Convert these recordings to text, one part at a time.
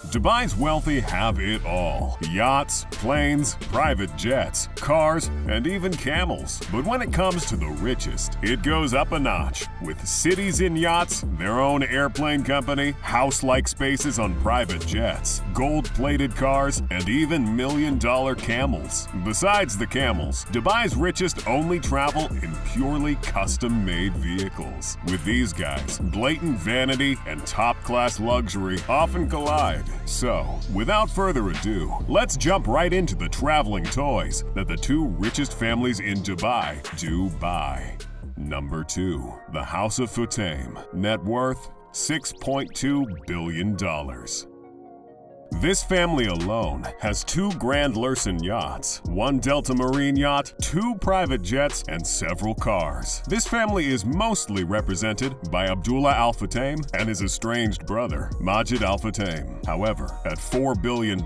Dubai's wealthy have it all. Yachts, planes, private jets, cars, and even camels. But when it comes to the richest, it goes up a notch. With cities in yachts, their own airplane company, house-like spaces on private jets, gold-plated cars, and even million-dollar camels. Besides the camels, Dubai's richest only travel in purely custom-made vehicles. With these guys, blatant vanity and top-class luxury often collide. So, without further ado, let's jump right into the traveling toys that the two richest families in Dubai do buy. Number 2. The House of Futtaim. Net worth $6.2 billion. This family alone has 2 Grand Lursen yachts, 1 Delta Marine yacht, 2 private jets, and several cars. This family is mostly represented by Abdullah Al Futtaim and his estranged brother, Majid Al Futtaim. However, at $4 billion,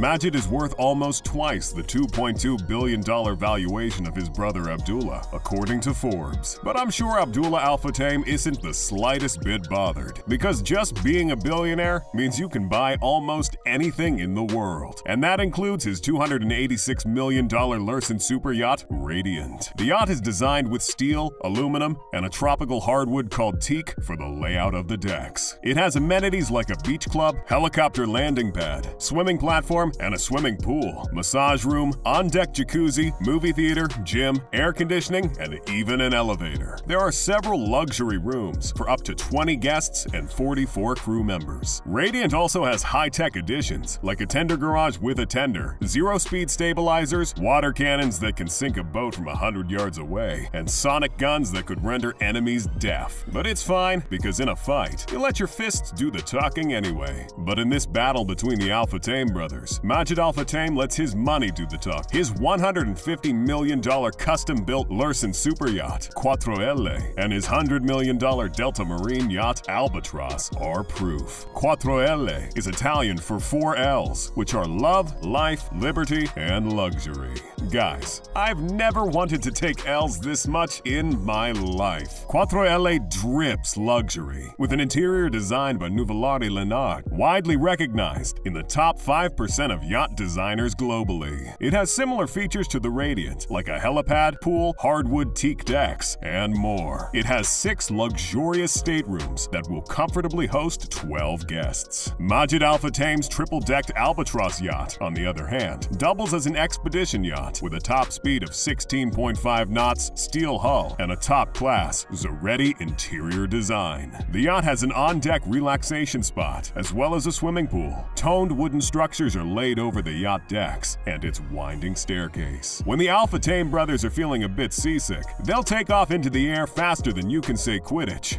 Majid is worth almost twice the $2.2 billion valuation of his brother Abdullah, according to Forbes. But I'm sure Abdullah Al Futtaim isn't the slightest bit bothered, because just being a billionaire means you can buy almost anything in the world. And that includes his $286 million Lursen super yacht, Radiant. The yacht is designed with steel, aluminum, and a tropical hardwood called teak for the layout of the decks. It has amenities like a beach club, helicopter landing pad, swimming platform, and a swimming pool, massage room, on-deck jacuzzi, movie theater, gym, air conditioning, and even an elevator. There are several luxury rooms for up to 20 guests and 44 crew members. Radiant also has high-tech additions like a tender garage with a tender, zero-speed stabilizers, water cannons that can sink a boat from 100 yards away, and sonic guns that could render enemies deaf. But it's fine, because in a fight, you let your fists do the talking anyway. But in this battle between the Al Futtaim brothers, Majid Al Futtaim lets his money do the talk. His $150 million custom-built Lursen super yacht, 4L, and his $100 million Delta Marine yacht, Albatross, are proof. 4L is Italian for 4 L's, which are love, life, liberty, and luxury. Guys, I've never wanted to take L's this much in my life. 4L drips luxury, with an interior designed by Nuvolari Leonard, widely recognized in the top 5% of yacht designers globally. It has similar features to the Radiant, like a helipad, pool, hardwood teak decks, and more. It has 6 luxurious staterooms that will comfortably host 12 guests. Majid Al Futtaim's triple-decked Albatross yacht, on the other hand, doubles as an expedition yacht with a top speed of 16.5 knots, steel hull, and a top-class Zaretti interior design. The yacht has an on-deck relaxation spot, as well as a swimming pool. Toned wooden structures are laid over the yacht decks and its winding staircase. When the Al Futtaim brothers are feeling a bit seasick, they'll take off into the air faster than you can say Quidditch,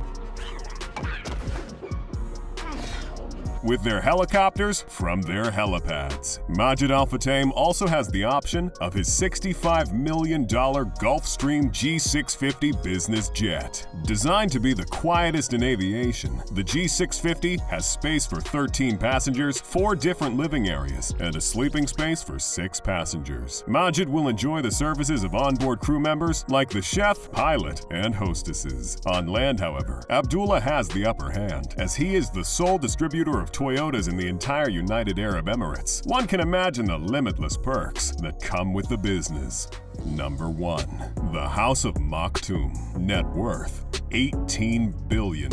with their helicopters from their helipads. Majid Al Futtaim also has the option of his $65 million Gulfstream G650 business jet. Designed to be the quietest in aviation, the G650 has space for 13 passengers, 4 different living areas, and a sleeping space for 6 passengers. Majid will enjoy the services of onboard crew members like the chef, pilot, and hostesses. On land, however, Abdullah has the upper hand, as he is the sole distributor of Toyotas in the entire United Arab Emirates. One can imagine the limitless perks that come with the business. Number 1. The House of Maktoum. Net worth $18 billion.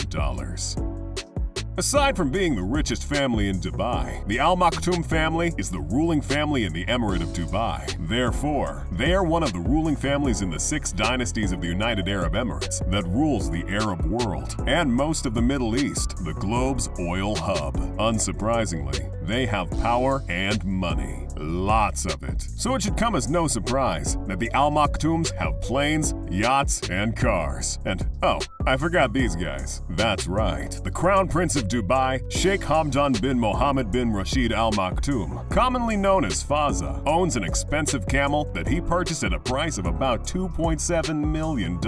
Aside from being the richest family in Dubai, the Al Maktoum family is the ruling family in the Emirate of Dubai. Therefore, they are one of the ruling families in the 6 dynasties of the United Arab Emirates that rules the Arab world and most of the Middle East, the globe's oil hub. Unsurprisingly, they have power and money. Lots of it. So it should come as no surprise that the Al Maktoums have planes, yachts, and cars. And oh, I forgot these guys. That's right. The Crown Prince of Dubai, Sheikh Hamdan bin Mohammed bin Rashid Al Maktoum, commonly known as Fazza, owns an expensive camel that he purchased at a price of about $2.7 million.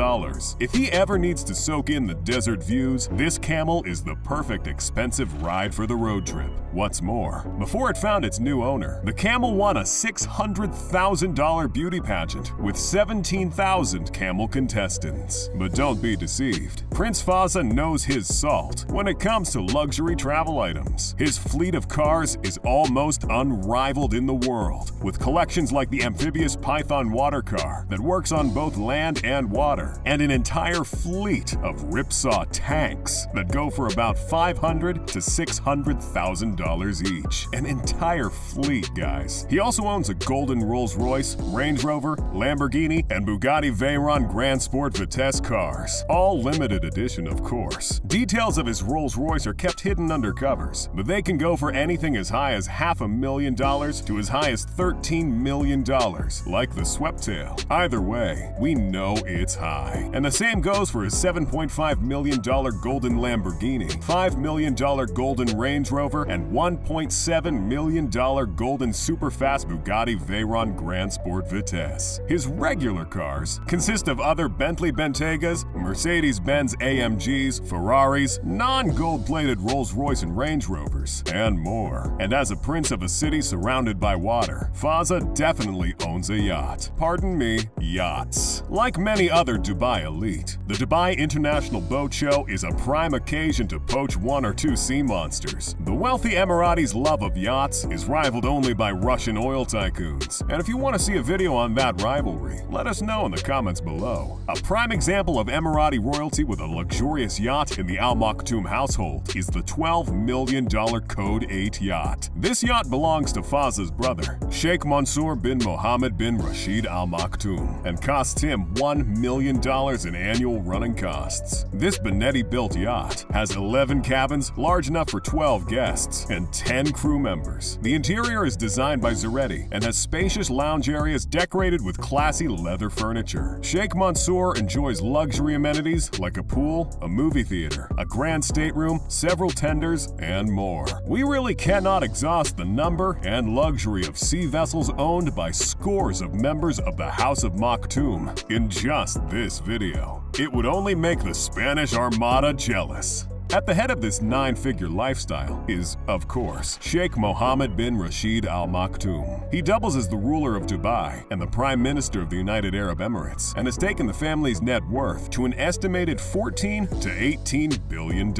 If he ever needs to soak in the desert views, this camel is the perfect expensive ride for the road trip. What's more, before it found its new owner, the camel camel won a $600,000 beauty pageant with 17,000 camel contestants. But don't be deceived. Prince Fazza knows his salt when it comes to luxury travel items. His fleet of cars is almost unrivaled in the world, with collections like the amphibious Python water car that works on both land and water, and an entire fleet of ripsaw tanks that go for about $500,000 to $600,000 each. An entire fleet, guys. He also owns a golden Rolls-Royce, Range Rover, Lamborghini, and Bugatti Veyron Grand Sport Vitesse cars. All limited edition, of course. Details of his Rolls-Royce are kept hidden under covers, but they can go for anything as high as $500,000 to as high as $13 million, like the Sweptail. Either way, we know it's high. And the same goes for his $7.5 million golden Lamborghini, $5 million golden Range Rover, and $1.7 million golden superfast Bugatti Veyron Grand Sport Vitesse. His regular cars consist of other Bentley Bentegas, Mercedes-Benz AMGs, Ferraris, non-gold-plated Rolls-Royce and Range Rovers, and more. And as a prince of a city surrounded by water, Fazza definitely owns a yacht. Pardon me, yachts. Like many other Dubai elite, the Dubai International Boat Show is a prime occasion to poach one or two sea monsters. The wealthy Emiratis' love of yachts is rivaled only by Russian oil tycoons. And if you want to see a video on that rivalry, let us know in the comments below. A prime example of Emirati royalty with a luxurious yacht in the Al Maktoum household is the $12 million Code 8 yacht. This yacht belongs to Fazza's brother, Sheikh Mansour bin Mohammed bin Rashid Al Maktoum, and costs him $1 million in annual running costs. This Benetti-built yacht has 11 cabins large enough for 12 guests and 10 crew members. The interior is designed by Zaretti and has spacious lounge areas decorated with classy leather furniture. Sheikh Mansour enjoys luxury amenities like a pool, a movie theater, a grand stateroom, several tenders, and more. We really cannot exhaust the number and luxury of sea vessels owned by scores of members of the House of Maktoum in just this video. It would only make the Spanish Armada jealous. At the head of this 9-figure lifestyle is, of course, Sheikh Mohammed bin Rashid Al Maktoum. He doubles as the ruler of Dubai and the Prime Minister of the United Arab Emirates, and has taken the family's net worth to an estimated $14 to $18 billion.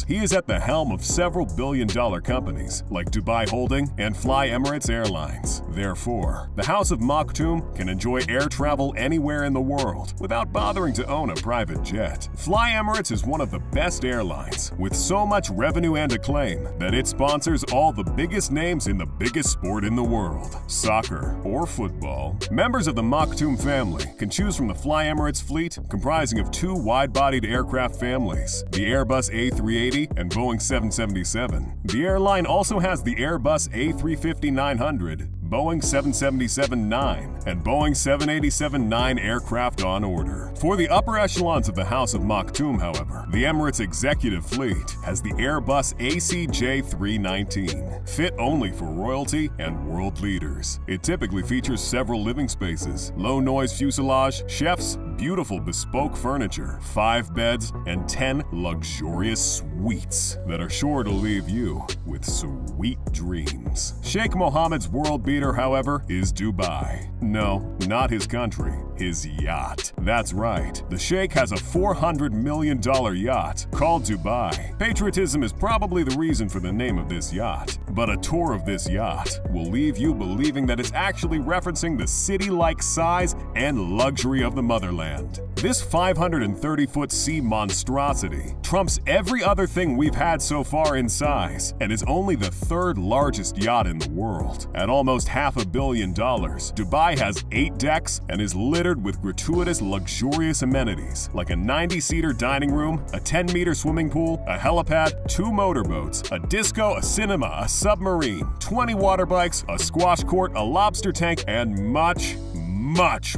He is at the helm of several billion-dollar companies like Dubai Holding and Fly Emirates Airlines. Therefore, the House of Maktoum can enjoy air travel anywhere in the world without bothering to own a private jet. Fly Emirates is one of the best airlines with so much revenue and acclaim that it sponsors all the biggest names in the biggest sport in the world, soccer or football. Members of the Maktoum family can choose from the Fly Emirates fleet comprising of 2 wide-bodied aircraft families, the Airbus A380 and Boeing 777. The airline also has the Airbus A350-900, Boeing 777-9, and Boeing 787-9 aircraft on order. For the upper echelons of the House of Maktoum, however, the Emirates executive fleet has the Airbus ACJ319, fit only for royalty and world leaders. It typically features several living spaces, low-noise fuselage, chefs, beautiful bespoke furniture, 5 beds, and 10 luxurious suites that are sure to leave you with sweet dreams. Sheikh Mohammed's world beater, however, is Dubai. No, not his country, his yacht. That's right, the Sheikh has a $400 million yacht called Dubai. Patriotism is probably the reason for the name of this yacht, but a tour of this yacht will leave you believing that it's actually referencing the city-like size and luxury of the motherland. This 530-foot sea monstrosity trumps every other thing we've had so far in size and is only the 3rd largest yacht in the world. At almost $500 million, Dubai has 8 decks and is littered with gratuitous luxurious amenities like a 90-seater dining room, a 10-meter swimming pool, a helipad, 2 motorboats, a disco, a cinema, a submarine, 20 water bikes, a squash court, a lobster tank, and much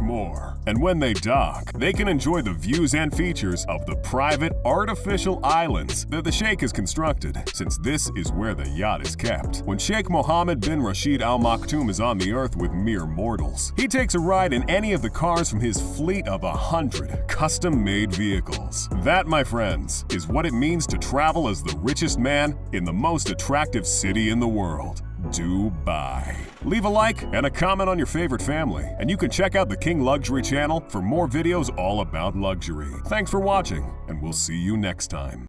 more. And when they dock, they can enjoy the views and features of the private, artificial islands that the Sheikh has constructed, since this is where the yacht is kept. When Sheikh Mohammed bin Rashid Al Maktoum is on the earth with mere mortals, he takes a ride in any of the cars from his fleet of 100 custom-made vehicles. That, my friends, is what it means to travel as the richest man in the most attractive city in the world. Dubai. Leave a like and a comment on your favorite family, and you can check out the King Luxury channel for more videos all about luxury. Thanks for watching, and we'll see you next time.